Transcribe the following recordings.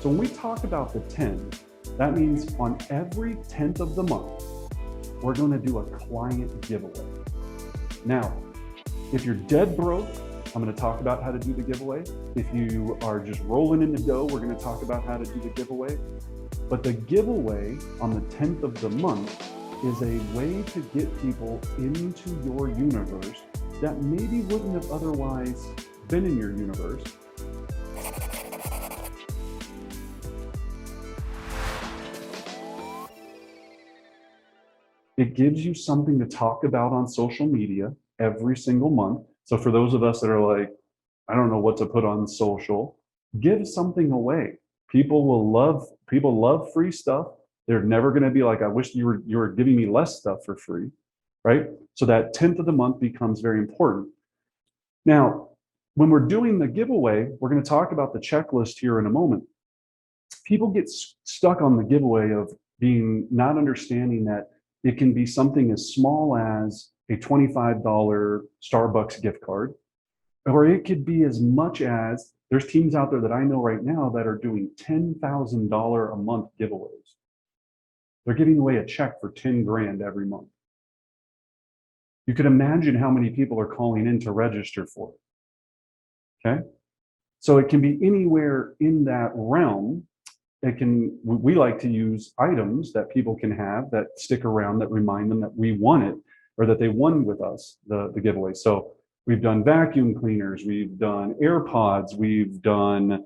So when we talk about the 10, that means on every 10th of the month, we're going to do a client giveaway. Now, if you're dead broke, I'm going to talk about how to do the giveaway. If you are just rolling in the dough, we're going to talk about how to do the giveaway. But the giveaway on the 10th of the month is a way to get people into your universe that maybe wouldn't have otherwise been in your universe. It gives you something to talk about on social media every single month. So for those of us that are like, I don't know what to put on social, give something away. People love free stuff. They're never going to be like, I wish you were giving me less stuff for free, right? So that 10th of the month becomes very important. Now, when we're doing the giveaway, we're going to talk about the checklist here in a moment. People get stuck on the giveaway of being not understanding that it can be something as small as a $25 Starbucks gift card, or it could be as much as there's teams out there that I know right now that are doing $10,000 a month giveaways. They're giving away a check for 10 grand every month. You can imagine how many people are calling in to register for it. Okay. So it can be anywhere in that realm. We like to use items that people can have that stick around that remind them that we won it or that they won with us the giveaway. So we've done vacuum cleaners, we've done AirPods, we've done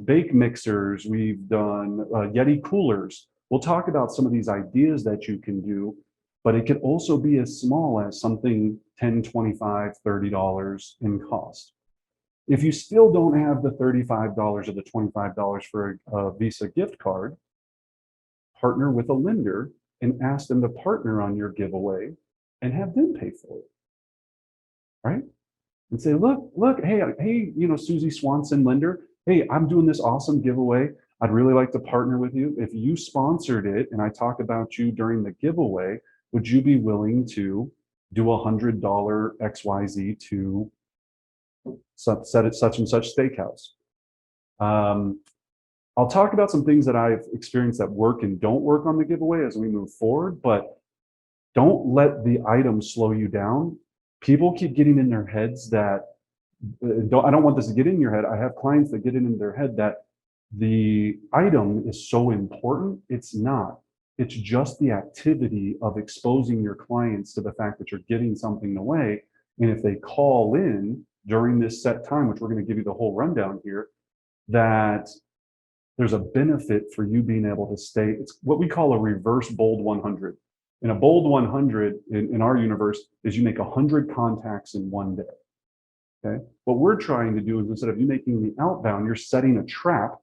bake mixers, we've done Yeti coolers. We'll talk about some of these ideas that you can do, but it could also be as small as something $10, $25, $30 in cost. If you still don't have the $35 or the $25 for a Visa gift card, partner with a lender and ask them to partner on your giveaway and have them pay for it, right? And say, look, hey, Susie Swanson lender, hey, I'm doing this awesome giveaway. I'd really like to partner with you. If you sponsored it and I talk about you during the giveaway, would you be willing to do $100 XYZ to set at such and such steakhouse? I'll talk about some things that I've experienced that work and don't work on the giveaway as we move forward, but don't let the item slow you down. People keep getting in their heads that, I don't want this to get in your head. I have clients that get it in their head that the item is so important. It's not. It's just the activity of exposing your clients to the fact that you're giving something away. And if they call in during this set time, which we're going to give you the whole rundown here, that there's a benefit for you being able to stay. It's what we call a reverse bold 100. And a bold 100 in our universe is you make 100 contacts in one day. Okay. What we're trying to do is instead of you making the outbound, you're setting a trap.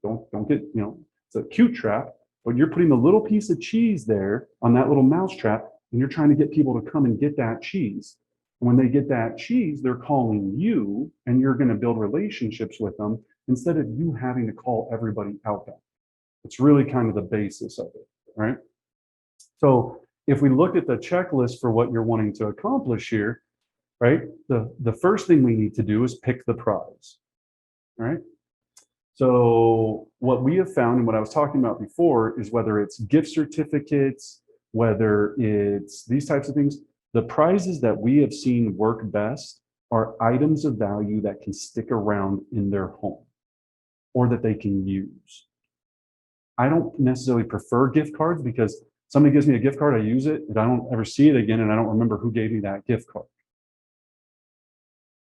Don't get, it's a cute trap, but you're putting a little piece of cheese there on that little mouse trap, and you're trying to get people to come and get that cheese. And when they get that cheese, they're calling you, and you're going to build relationships with them instead of you having to call everybody outbound. It's really kind of the basis of it, right? So if we look at the checklist for what you're wanting to accomplish here, right, the first thing we need to do is pick the prize, right? So what we have found and what I was talking about before is whether it's gift certificates, whether it's these types of things, the prizes that we have seen work best are items of value that can stick around in their home or that they can use. I don't necessarily prefer gift cards because somebody gives me a gift card, I use it, and I don't ever see it again, and I don't remember who gave me that gift card.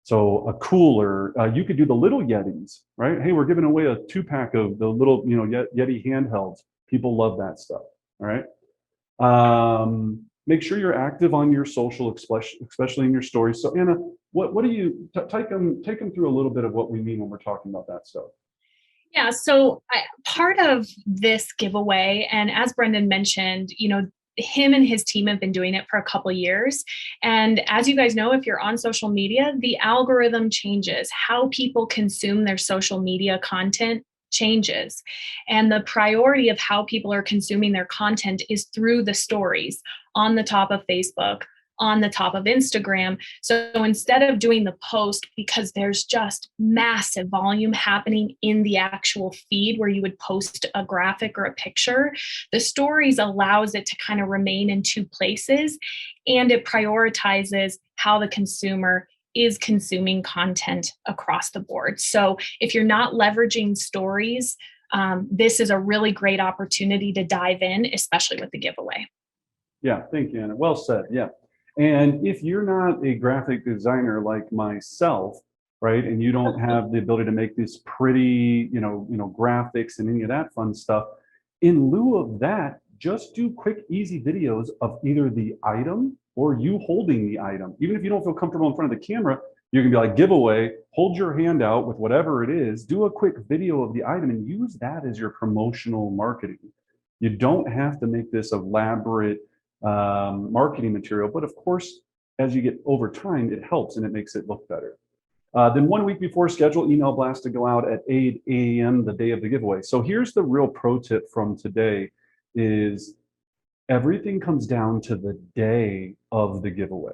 So a cooler, you could do the little Yetis, right? Hey, we're giving away a 2-pack of the little, Yeti handhelds. People love that stuff, all right? Make sure you're active on your social, especially in your stories. So Anna, what do you, take them through a little bit of what we mean when we're talking about that stuff. Yeah, so part of this giveaway, and as Brendan mentioned, him and his team have been doing it for a couple years. And as you guys know, if you're on social media, the algorithm changes. How people consume their social media content changes. And the priority of how people are consuming their content is through the stories on the top of Facebook, on the top of Instagram. So instead of doing the post, because there's just massive volume happening in the actual feed where you would post a graphic or a picture, the stories allows it to kind of remain in two places, and it prioritizes how the consumer is consuming content across the board. So if you're not leveraging stories, this is a really great opportunity to dive in, especially with the giveaway. Yeah, thank you, Anna. Well said. Yeah. And if you're not a graphic designer like myself, right, and you don't have the ability to make these pretty, graphics and any of that fun stuff, in lieu of that, just do quick, easy videos of either the item or you holding the item. Even if you don't feel comfortable in front of the camera, you can be like giveaway, hold your hand out with whatever it is, do a quick video of the item and use that as your promotional marketing. You don't have to make this elaborate marketing material, but of course, as you get over time, it helps and it makes it look better. Then 1 week before, schedule email blast to go out at 8 a.m. the day of the giveaway. So here's the real pro tip from today is everything comes down to the day of the giveaway.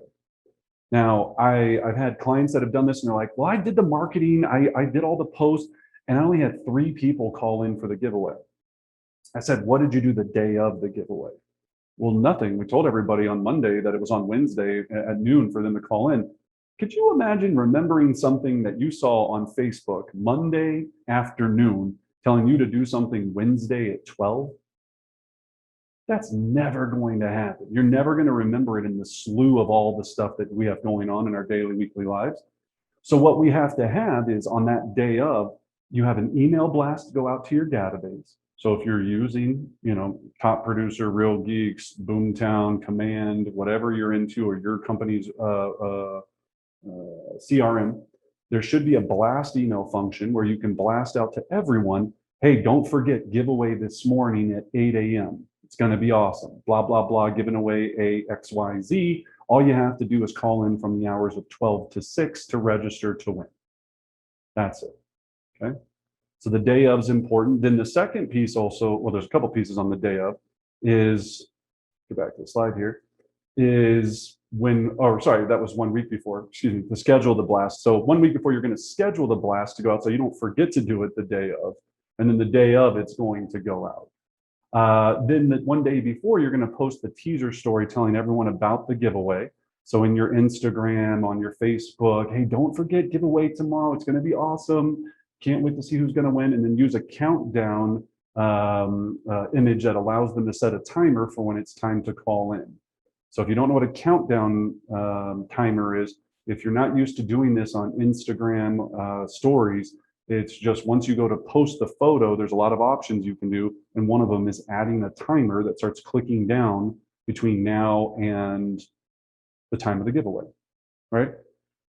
Now, I've had clients that have done this and they're like, well, I did the marketing, I did all the posts, and I only had 3 people call in for the giveaway. I said, what did you do the day of the giveaway? Well, nothing. We told everybody on Monday that it was on Wednesday at noon for them to call in. Could you imagine remembering something that you saw on Facebook Monday afternoon telling you to do something Wednesday at 12? That's never going to happen. You're never going to remember it in the slew of all the stuff that we have going on in our daily, weekly lives. So what we have to have is on that day of, you have an email blast to go out to your database. So if you're using, Top Producer, Real Geeks, Boomtown, Command, whatever you're into, or your company's CRM, there should be a blast email function where you can blast out to everyone, hey, don't forget giveaway this morning at 8 a.m. It's going to be awesome. Blah, blah, blah, giving away a XYZ. All you have to do is call in from the hours of 12 to 6 to register to win. That's it. Okay. So the day of is important. Then the second piece also, well, there's a couple pieces on the day of, is, go back to the slide here, is that was 1 week before, to schedule the blast. So 1 week before, you're going to schedule the blast to go out so you don't forget to do it the day of. And then the day of, it's going to go out. Then the 1 day before, you're going to post the teaser story telling everyone about the giveaway. So in your Instagram, on your Facebook, hey, don't forget giveaway tomorrow. It's going to be awesome. Can't wait to see who's going to win. And then use a countdown image that allows them to set a timer for when it's time to call in. So if you don't know what a countdown timer is, if you're not used to doing this on Instagram stories, it's just once you go to post the photo, there's a lot of options you can do. And one of them is adding a timer that starts clicking down between now and the time of the giveaway, right?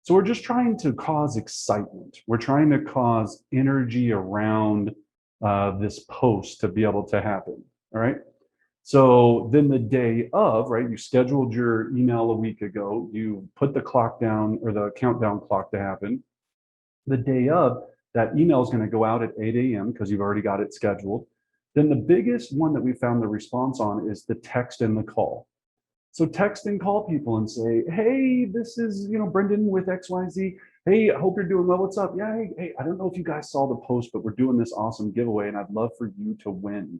So we're just trying to cause excitement. We're trying to cause energy around this post to be able to happen, all right? So then the day of, right, you scheduled your email a week ago, you put the clock down or the countdown clock to happen. The day of, that email is going to go out at 8 a.m. because you've already got it scheduled. Then the biggest one that we found the response on is the text and the call. So text and call people and say, hey, this is, Brendan with XYZ. Hey, I hope you're doing well. What's up? Yeah, hey, I don't know if you guys saw the post, but we're doing this awesome giveaway and I'd love for you to win.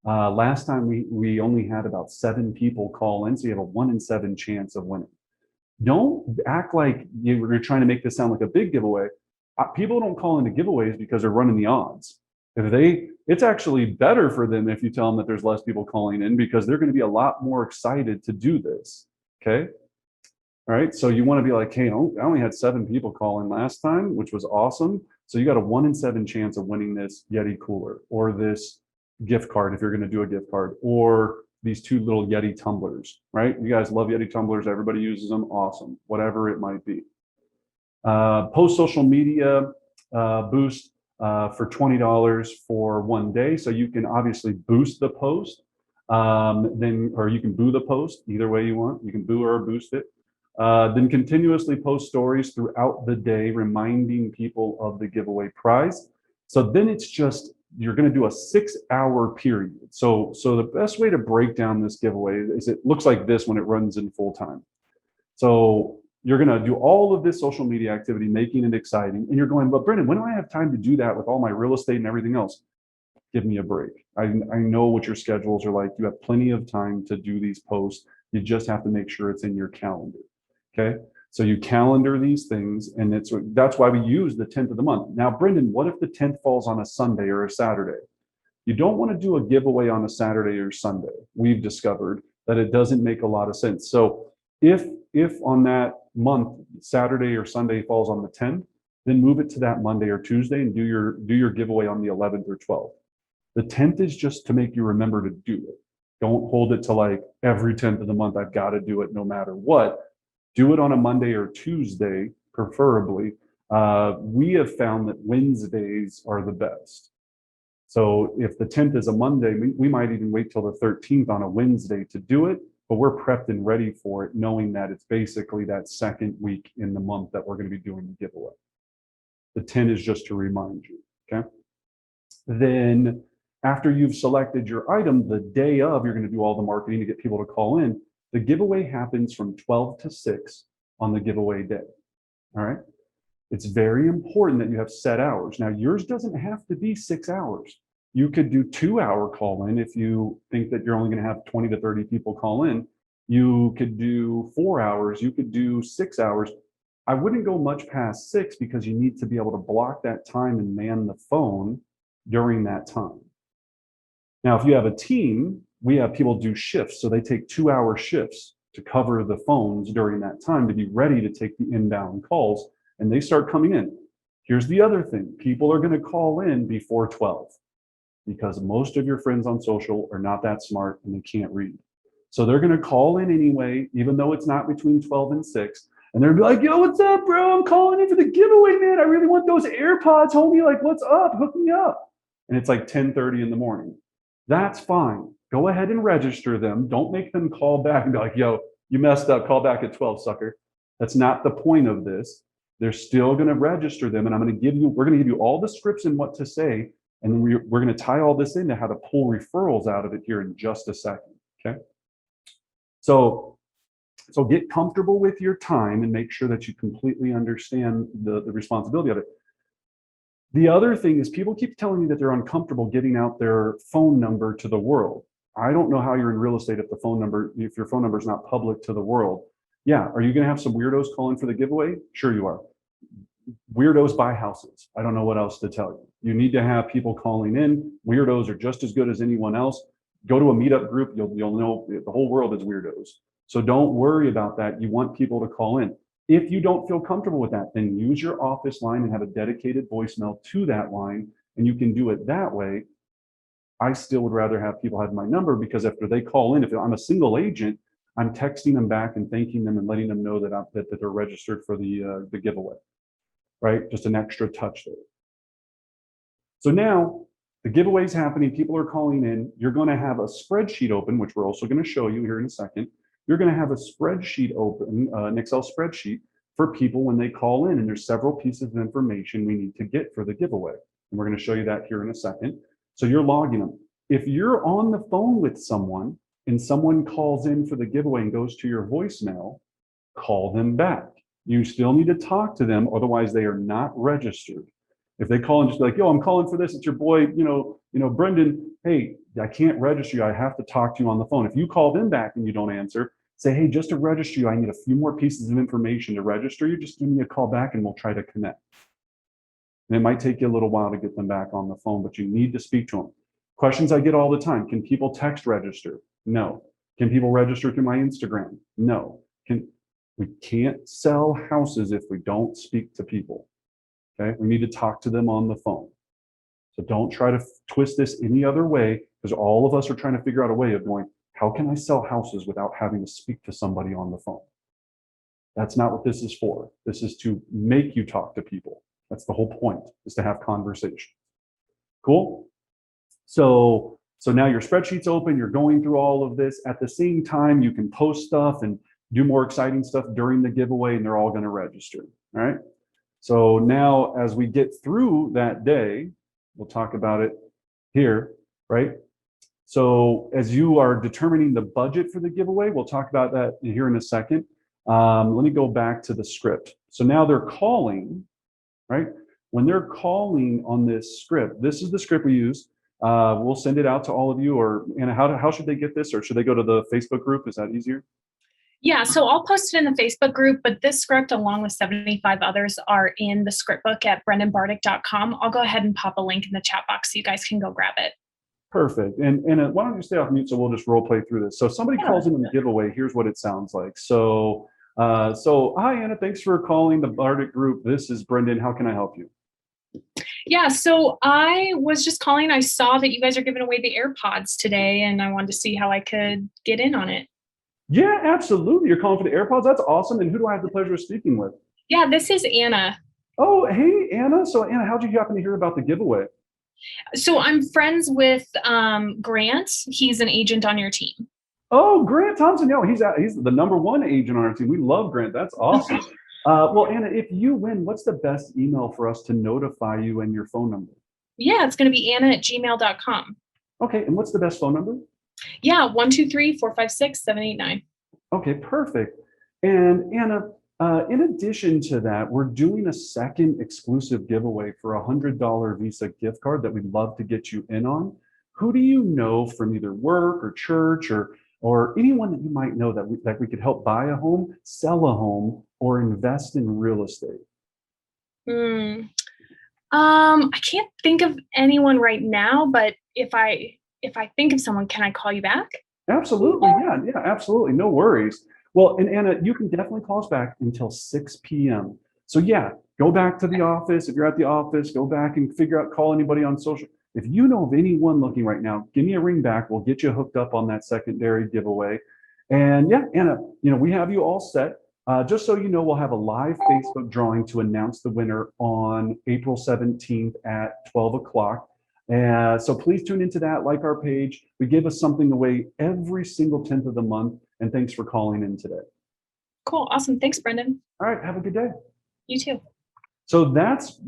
Last time we only had about 7 people call in, so you have a 1 in 7 chance of winning. Don't act like you're trying to make this sound like a big giveaway. People don't call into giveaways because they're running the odds. It's actually better for them if you tell them that there's less people calling in because they're going to be a lot more excited to do this. Okay. All right. So you want to be like, hey, I only had 7 people call in last time, which was awesome. So you got a 1 in 7 chance of winning this Yeti cooler or this gift card if you're going to do a gift card, or these 2 little Yeti tumblers, right? You guys love Yeti tumblers. Everybody uses them. Awesome. Whatever it might be. Post social media boost for $20 for 1 day. So you can obviously boost the post, or you can boo the post, either way you want. You can boo or boost it. Then continuously post stories throughout the day, reminding people of the giveaway prize. So then it's just, you're going to do a 6-hour period. So the best way to break down this giveaway is it looks like this when it runs in full time. So you're going to do all of this social media activity, making it exciting. And you're going, but Brendan, when do I have time to do that with all my real estate and everything else? Give me a break. I know what your schedules are like. You have plenty of time to do these posts. You just have to make sure it's in your calendar. Okay. So you calendar these things, and that's why we use the 10th of the month. Now, Brendan, what if the 10th falls on a Sunday or a Saturday? You don't want to do a giveaway on a Saturday or Sunday. We've discovered that it doesn't make a lot of sense. So if on that month, Saturday or Sunday falls on the 10th, then move it to that Monday or Tuesday and do your giveaway on the 11th or 12th. The 10th is just to make you remember to do it. Don't hold it to like every 10th of the month, I've got to do it no matter what. Do it on a Monday or Tuesday, preferably. We have found that Wednesdays are the best. So if the 10th is a Monday, we might even wait till the 13th on a Wednesday to do it, but we're prepped and ready for it, knowing that it's basically that second week in the month that we're going to be doing the giveaway. The 10 is just to remind you, okay? Then after you've selected your item, the day of, you're going to do all the marketing to get people to call in. The giveaway happens from 12 to 6 on the giveaway day, all right? It's very important that you have set hours. Now, yours doesn't have to be 6 hours. You could do 2-hour call in if you think that you're only going to have 20 to 30 people call in. You could do 4 hours. You could do 6 hours. I wouldn't go much past 6 because you need to be able to block that time and man the phone during that time. Now, if you have a team, we have people do shifts. So they take 2-hour shifts to cover the phones during that time to be ready to take the inbound calls. And they start coming in. Here's the other thing. People are going to call in before 12 because most of your friends on social are not that smart and they can't read. So they're going to call in anyway, even though it's not between 12 and 6. And they're like, yo, what's up, bro? I'm calling in for the giveaway, man. I really want those AirPods, homie. Like, what's up? Hook me up. And it's like 10:30 in the morning. That's fine. Go ahead and register them. Don't make them call back and be like, yo, you messed up. Call back at 12, sucker. That's not the point of this. They're still going to register them, and we're going to give you all the scripts and what to say, and then we're going to tie all this into how to pull referrals out of it here in just a second, okay? So get comfortable with your time and make sure that you completely understand the responsibility of it. The other thing is people keep telling me that they're uncomfortable giving out their phone number to the world. I don't know how you're in real estate if your phone number is not public to the world. Yeah, are you going to have some weirdos calling for the giveaway? Sure you are. Weirdos buy houses. I don't know what else to tell you. You need to have people calling in. Weirdos are just as good as anyone else. Go to a meetup group, you'll know the whole world is weirdos. So don't worry about that. You want people to call in. If you don't feel comfortable with that, then use your office line and have a dedicated voicemail to that line, and you can do it that way. I still would rather have people have my number because after they call in, if I'm a single agent, I'm texting them back and thanking them and letting them know that they're registered for the giveaway, right? Just an extra touch there. So now the giveaway's happening, people are calling in. You're going to have a spreadsheet open, which we're also going to show you here in a second. You're going to have a spreadsheet open, an Excel spreadsheet for people when they call in, and there's several pieces of information we need to get for the giveaway. And we're going to show you that here in a second. So you're logging them. If you're on the phone with someone and someone calls in for the giveaway and goes to your voicemail, call them back. You still need to talk to them, otherwise they are not registered. If they call and just be like, yo, I'm calling for this, it's your boy, Brendan, hey, I can't register you, I have to talk to you on the phone. If you call them back and you don't answer, say, hey, just to register you, I need a few more pieces of information to register you, just give me a call back and we'll try to connect. And it might take you a little while to get them back on the phone, but you need to speak to them. Questions I get all the time, can people text register? No. Can people register through my Instagram? No. We can't sell houses if we don't speak to people, okay? We need to talk to them on the phone. So don't try to twist this any other way, because all of us are trying to figure out a way of going, how can I sell houses without having to speak to somebody on the phone? That's not what this is for. This is to make you talk to people. That's the whole point, is to have conversation. Cool? So now your spreadsheet's open, you're going through all of this. At the same time, you can post stuff and do more exciting stuff during the giveaway, and they're all going to register. All right. So now as we get through that day, we'll talk about it here, right? So as you are determining the budget for the giveaway, we'll talk about that here in a second. Let me go back to the script. So now they're calling, right? When they're calling on this script, this is the script we use. We'll send it out to all of you, or Anna, how should they get this? Or should they go to the Facebook group? Is that easier? Yeah, so I'll post it in the Facebook group, but this script, along with 75 others, are in the script book at brendanbardick.com. I'll go ahead and pop a link in the chat box so you guys can go grab it. Perfect. And why don't you stay off mute so we'll just role play through this. So somebody calls in the giveaway. Here's what it sounds like. So hi, Anna. Thanks for calling the Bardick group. This is Brendan. How can I help you? Yeah, so I was just calling. I saw that you guys are giving away the AirPods today, and I wanted to see how I could get in on it. Yeah, absolutely. You're calling for the AirPods. That's awesome. And who do I have the pleasure of speaking with? Yeah, this is Anna. Oh, hey, Anna. So Anna, how'd you happen to hear about the giveaway? So I'm friends with Grant. He's an agent on your team. Oh, Grant Thompson. Yo, he's the number one agent on our team. We love Grant. That's awesome. Well, Anna, if you win, what's the best email for us to notify you and your phone number? Yeah, it's going to be anna@gmail.com. Okay, and what's the best phone number? Yeah, 123-456-789. Okay, perfect. And Anna, in addition to that, we're doing a second exclusive giveaway for a $100 Visa gift card that we'd love to get you in on. Who do you know from either work or church or anyone that you might know that we could help buy a home, sell a home, or invest in real estate? I can't think of anyone right now, but if I think of someone, can I call you back? Absolutely. Yeah, absolutely. No worries. Well, and Anna, you can definitely call us back until 6 p.m. So yeah, go back to the office. If you're at the office, go back and figure out, call anybody on social. If you know of anyone looking right now, give me a ring back. We'll get you hooked up on that secondary giveaway. And yeah, Anna, we have you all set. Just so you know, we'll have a live Facebook drawing to announce the winner on April 17th at 12 o'clock. So please tune into that, like our page. We give us something away every single 10th of the month. And thanks for calling in today. Cool. Awesome. Thanks, Brendan. All right. Have a good day. You too. So that's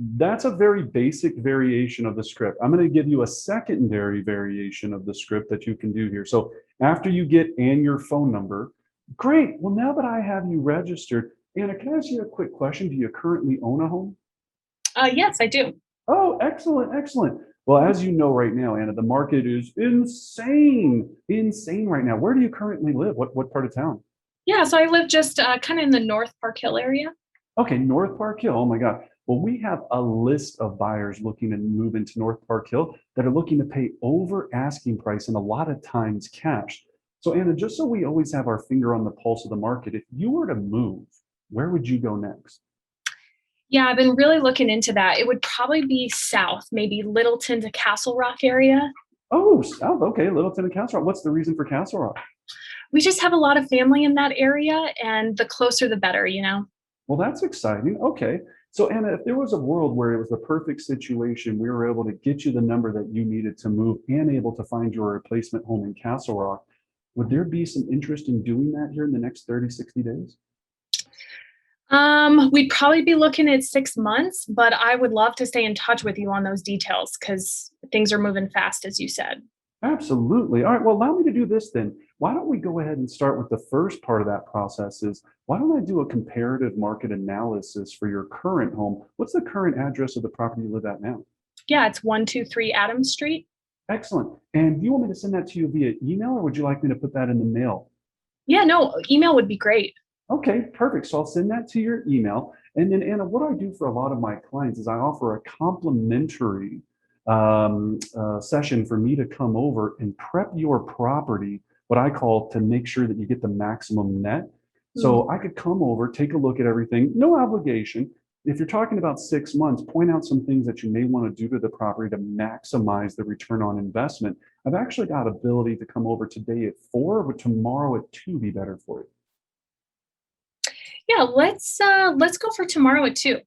a very basic variation of the script. I'm going to give you a secondary variation of the script that you can do here. So after you get and your phone number, great. Well, now that I have you registered, Anna, can I ask you a quick question? Do you currently own a home? Yes, I do. Oh, excellent, excellent. Well, as you know right now, Anna, the market is insane right now. Where do you currently live? What part of town? Yeah, so I live just kind of in the North Park Hill area. Okay, North Park Hill. Oh my God. Well, we have a list of buyers looking to move into North Park Hill that are looking to pay over asking price and a lot of times cash. So Anna, just so we always have our finger on the pulse of the market, if you were to move, where would you go next? Yeah, I've been really looking into that. It would probably be south, maybe Littleton to Castle Rock area. Oh, south. Okay, Littleton and Castle Rock. What's the reason for Castle Rock? We just have a lot of family in that area, and the closer the better. Well, that's exciting. Okay. So Anna, if there was a world where it was the perfect situation, we were able to get you the number that you needed to move and able to find your replacement home in Castle Rock, would there be some interest in doing that here in the next 30, 60 days? We'd probably be looking at 6 months, but I would love to stay in touch with you on those details because things are moving fast, as you said. Absolutely. All right. Well, allow me to do this then. Why don't we go ahead and start with the first part of that process is why don't I do a comparative market analysis for your current home? What's the current address of the property you live at now? Yeah, it's 123 Adams Street. Excellent. And do you want me to send that to you via email or would you like me to put that in the mail? Yeah, no, email would be great. Okay, perfect. So I'll send that to your email. And then Anna, what I do for a lot of my clients is I offer a complimentary session for me to come over and prep your property, what I call to make sure that you get the maximum net. So I could come over, take a look at everything, no obligation. If you're talking about 6 months, point out some things that you may want to do to the property to maximize the return on investment. I've actually got ability to come over today at 4, but tomorrow at 2 be better for you. Yeah, let's go for tomorrow at 2.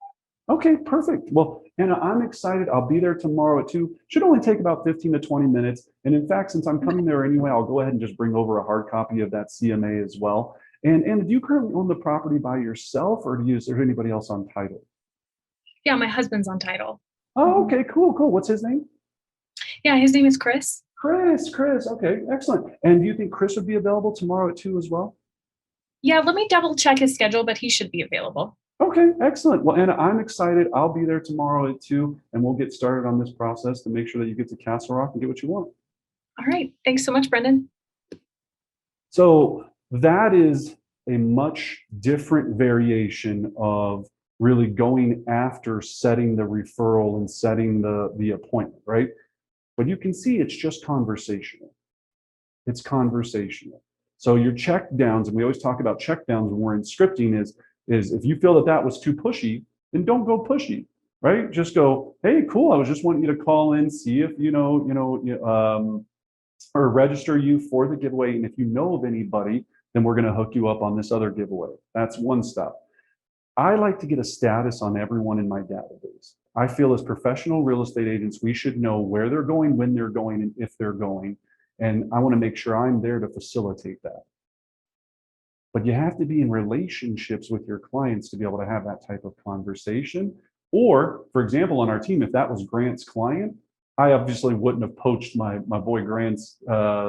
Okay, perfect. Well, Anna, I'm excited. I'll be there tomorrow at 2. Should only take about 15 to 20 minutes. And in fact, since I'm coming there anyway, I'll go ahead and just bring over a hard copy of that CMA as well. And do you currently own the property by yourself or is there anybody else on title? Yeah, my husband's on title. Oh, okay, cool. What's his name? Yeah, his name is Chris. Chris. Okay, excellent. And do you think Chris would be available tomorrow at 2 as well? Yeah, let me double check his schedule, but he should be available. Okay, excellent. Well, Anna, I'm excited. I'll be there tomorrow at 2, and we'll get started on this process to make sure that you get to Castle Rock and get what you want. All right. Thanks so much, Brendan. So that is a much different variation of really going after setting the referral and setting the appointment, right? But you can see it's just conversational. It's conversational. So your check downs, and we always talk about check downs when we're in scripting, is if you feel that that was too pushy, then don't go pushy, right? Just go, hey, cool. I was just wanting you to call in, see if or register you for the giveaway. And if you know of anybody, then we're going to hook you up on this other giveaway. That's one step. I like to get a status on everyone in my database. I feel as professional real estate agents, we should know where they're going, when they're going, and if they're going. And I want to make sure I'm there to facilitate that. But you have to be in relationships with your clients to be able to have that type of conversation. Or, for example, on our team, if that was Grant's client, I obviously wouldn't have poached my boy Grant's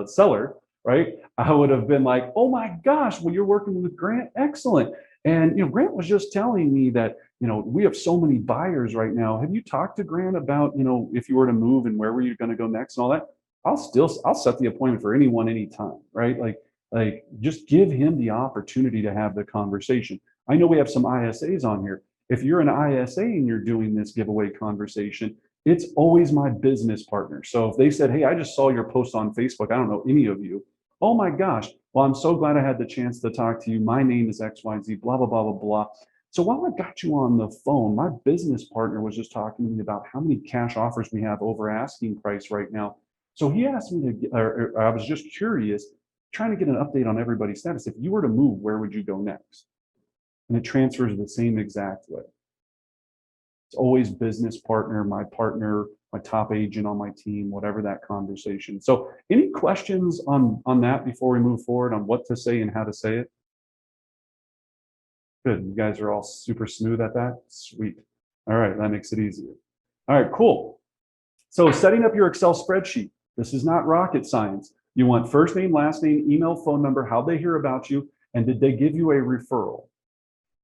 seller, right? I would have been like, oh my gosh, well, you're working with Grant, excellent. And Grant was just telling me that we have so many buyers right now. Have you talked to Grant about if you were to move and where were you going to go next and all that? I'll set the appointment for anyone anytime, right? Like just give him the opportunity to have the conversation. I know we have some ISAs on here. If you're an ISA and you're doing this giveaway conversation, it's always my business partner. So if they said, hey, I just saw your post on Facebook, I don't know any of you. Oh my gosh. Well, I'm so glad I had the chance to talk to you. My name is XYZ, blah, blah, blah, blah, blah. So while I got you on the phone, my business partner was just talking to me about how many cash offers we have over asking price right now. So he asked me to, or I was just curious, trying to get an update on everybody's status. If you were to move, where would you go next? And it transfers the same exact way. It's always business partner, my top agent on my team, whatever that conversation. So any questions on that before we move forward on what to say and how to say it? Good. You guys are all super smooth at that. Sweet. All right. That makes it easier. All right, cool. So setting up your Excel spreadsheet. This is not rocket science. You want first name, last name, email, phone number, how they hear about you, and did they give you a referral?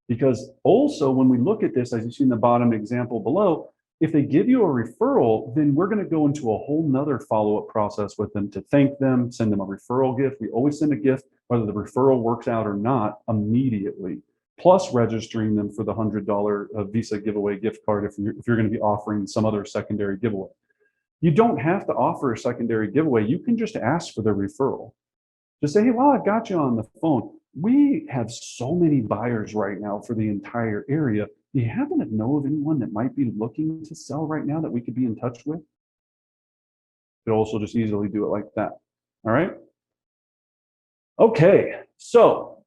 Because also when we look at this, as you see in the bottom example below, if they give you a referral, then we're going to go into a whole nother follow-up process with them to thank them, send them a referral gift. We always send a gift, whether the referral works out or not, immediately, plus registering them for the $100 Visa giveaway gift card if you're going to be offering some other secondary giveaway. You don't have to offer a secondary giveaway. You can just ask for the referral. Just say, hey, while I've got you on the phone, we have so many buyers right now for the entire area. Do you happen to know of anyone that might be looking to sell right now that we could be in touch with? You could also just easily do it like that. All right. Okay. So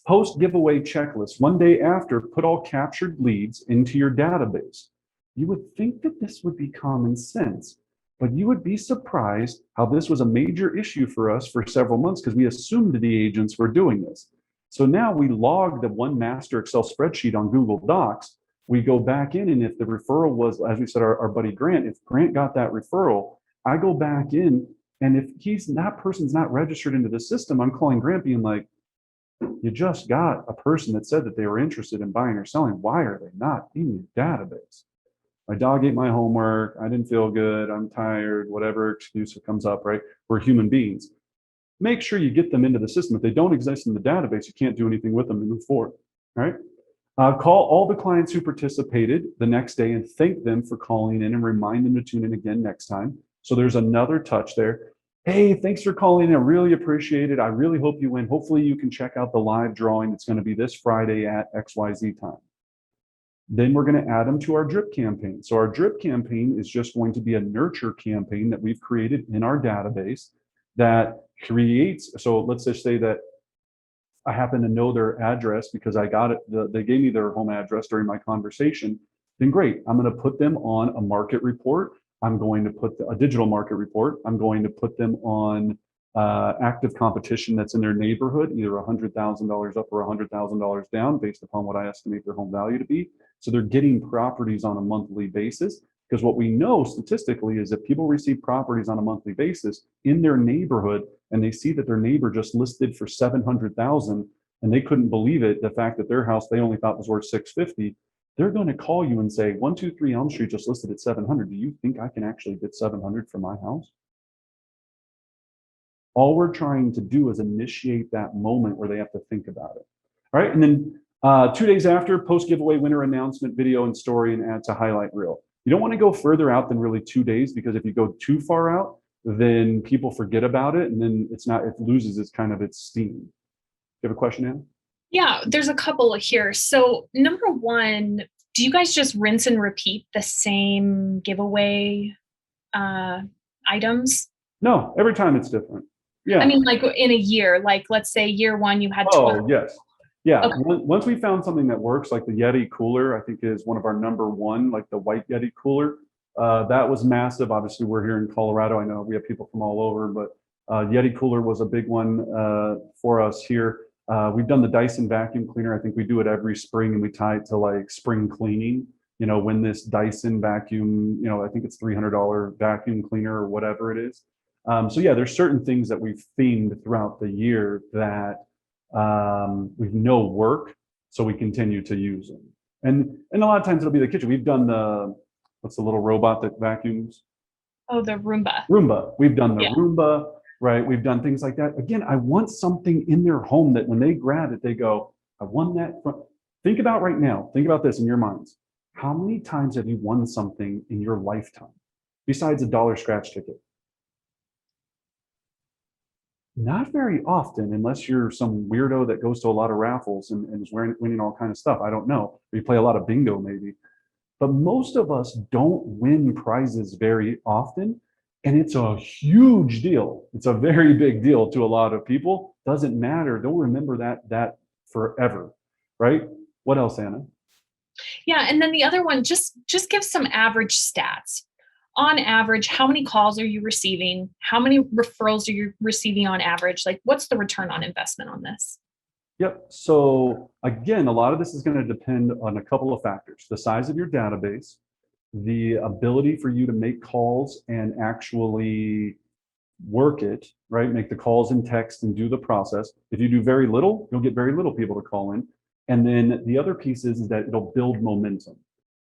post giveaway checklist. One day after, put all captured leads into your database. You would think that this would be common sense, but you would be surprised how this was a major issue for us for several months because we assumed the agents were doing this. So now we log the one master Excel spreadsheet on Google Docs. We go back in, and if the referral was, as we said, our buddy Grant, if Grant got that referral, I go back in, and if that person's not registered into the system, I'm calling Grant being like, you just got a person that said that they were interested in buying or selling. Why are they not in your database? My dog ate my homework. I didn't feel good. I'm tired, whatever excuse comes up, right? We're human beings. Make sure you get them into the system. If they don't exist in the database, you can't do anything with them to move forward, all right? Call all the clients who participated the next day and thank them for calling in and remind them to tune in again next time. So there's another touch there. Hey, thanks for calling in. I really appreciate it. I really hope you win. Hopefully you can check out the live drawing. It's going to be this Friday at XYZ time. Then we're going to add them to our drip campaign. So our drip campaign is just going to be a nurture campaign that we've created in our database that creates, so let's just say that I happen to know their address because I got it, they gave me their home address during my conversation, then great. I'm going to put them on a market report. I'm going to put a digital market report. I'm going to put them on active competition that's in their neighborhood, either $100,000 up or $100,000 down based upon what I estimate their home value to be. So they're getting properties on a monthly basis, because what we know statistically is that people receive properties on a monthly basis in their neighborhood and they see that their neighbor just listed for $700,000, and they couldn't believe it, the fact that their house they only thought was worth 650, they're going to call you and say, 123 Elm Street just listed at 700. Do you think I can actually get 700 for my house? All we're trying to do is initiate that moment where they have to think about it. All right. And then 2 days after, post giveaway winner announcement video and story and add to highlight reel. You don't want to go further out than really 2 days, because if you go too far out, then people forget about it, and then it loses its kind of its steam. You have a question, Ann? Yeah, there's a couple here. So number one, do you guys just rinse and repeat the same giveaway items? No, every time it's different. Yeah. I mean, like in a year, like let's say year one, you had 12. Oh, yes. Yeah. Okay. Once we found something that works, like the Yeti cooler, I think is one of our number one, like the white Yeti cooler. That was massive. Obviously, we're here in Colorado. I know we have people from all over, but Yeti cooler was a big one for us here. We've done the Dyson vacuum cleaner. I think we do it every spring, and we tie it to like spring cleaning. You know, when this Dyson vacuum, you know, I think it's $300 vacuum cleaner or whatever it is. So yeah, there's certain things that we've themed throughout the year that we know work, so we continue to use them. And a lot of times it'll be the kitchen. We've done what's the little robot that vacuums? Oh, the Roomba. Roomba. We've done the Yeah. Roomba, right? We've done things like that. Again, I want something in their home that when they grab it, they go, I won that. Think about right now. Think about this in your minds. How many times have you won something in your lifetime besides a dollar scratch ticket? Not very often, unless you're some weirdo that goes to a lot of raffles and is winning all kind of stuff. I don't know. You play a lot of bingo maybe. But most of us don't win prizes very often. And it's a huge deal. It's a very big deal to a lot of people. Doesn't matter. They'll remember that forever, right? What else, Anna? Yeah, and then the other one, just give some average stats. On average, how many calls are you receiving? How many referrals are you receiving on average? Like, what's the return on investment on this? Yep. So again, a lot of this is going to depend on a couple of factors: the size of your database, the ability for you to make calls and actually work it, right? Make the calls in text and do the process. If you do very little, you'll get very little people to call in. And then the other piece is that it'll build momentum.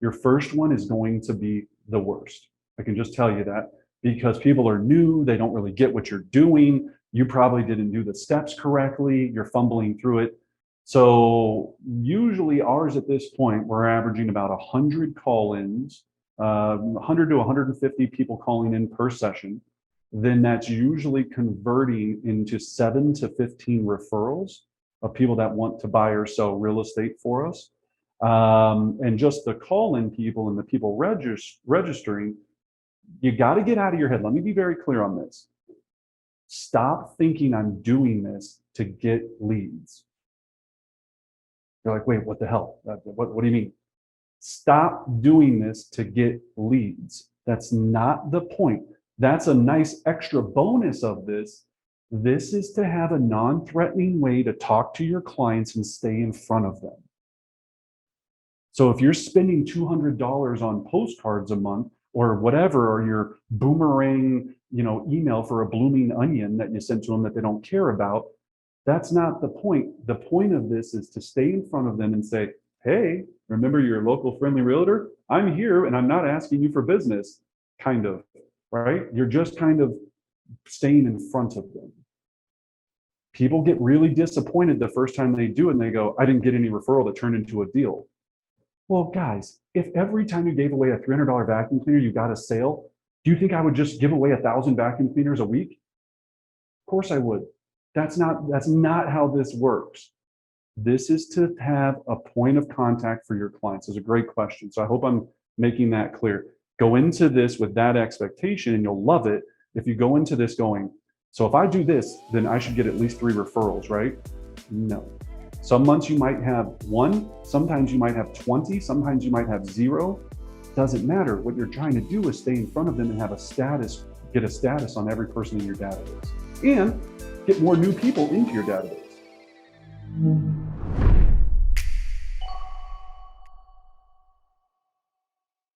Your first one is going to be the worst. I can just tell you that, because people are new. They don't really get what you're doing. You probably didn't do the steps correctly. You're fumbling through it. So usually ours at this point, we're averaging about 100 call-ins, 100 to 150 people calling in per session. Then that's usually converting into 7 to 15 referrals of people that want to buy or sell real estate for us. And just the call-in people and the people registering, you got to get out of your head. Let me be very clear on this. Stop thinking I'm doing this to get leads. You're like, wait, what the hell? What do you mean? Stop doing this to get leads. That's not the point. That's a nice extra bonus of this. This is to have a non-threatening way to talk to your clients and stay in front of them. So if you're spending $200 on postcards a month or whatever, or your boomerang, email for a blooming onion that you send to them that they don't care about, that's not the point. The point of this is to stay in front of them and say, hey, remember your local friendly realtor? I'm here and I'm not asking you for business, kind of, right? You're just kind of staying in front of them. People get really disappointed the first time they do it and they go, I didn't get any referral that turned into a deal. Well, guys, if every time you gave away a $300 vacuum cleaner, you got a sale, do you think I would just give away 1,000 vacuum cleaners a week? Of course I would. That's not how this works. This is to have a point of contact for your clients. It's a great question. So I hope I'm making that clear. Go into this with that expectation and you'll love it. If you go into this going, so if I do this, then I should get at least 3 referrals, right? No. Some months you might have 1, sometimes you might have 20, sometimes you might have 0. Doesn't matter. What you're trying to do is stay in front of them and have a status, get a status on every person in your database, and get more new people into your database.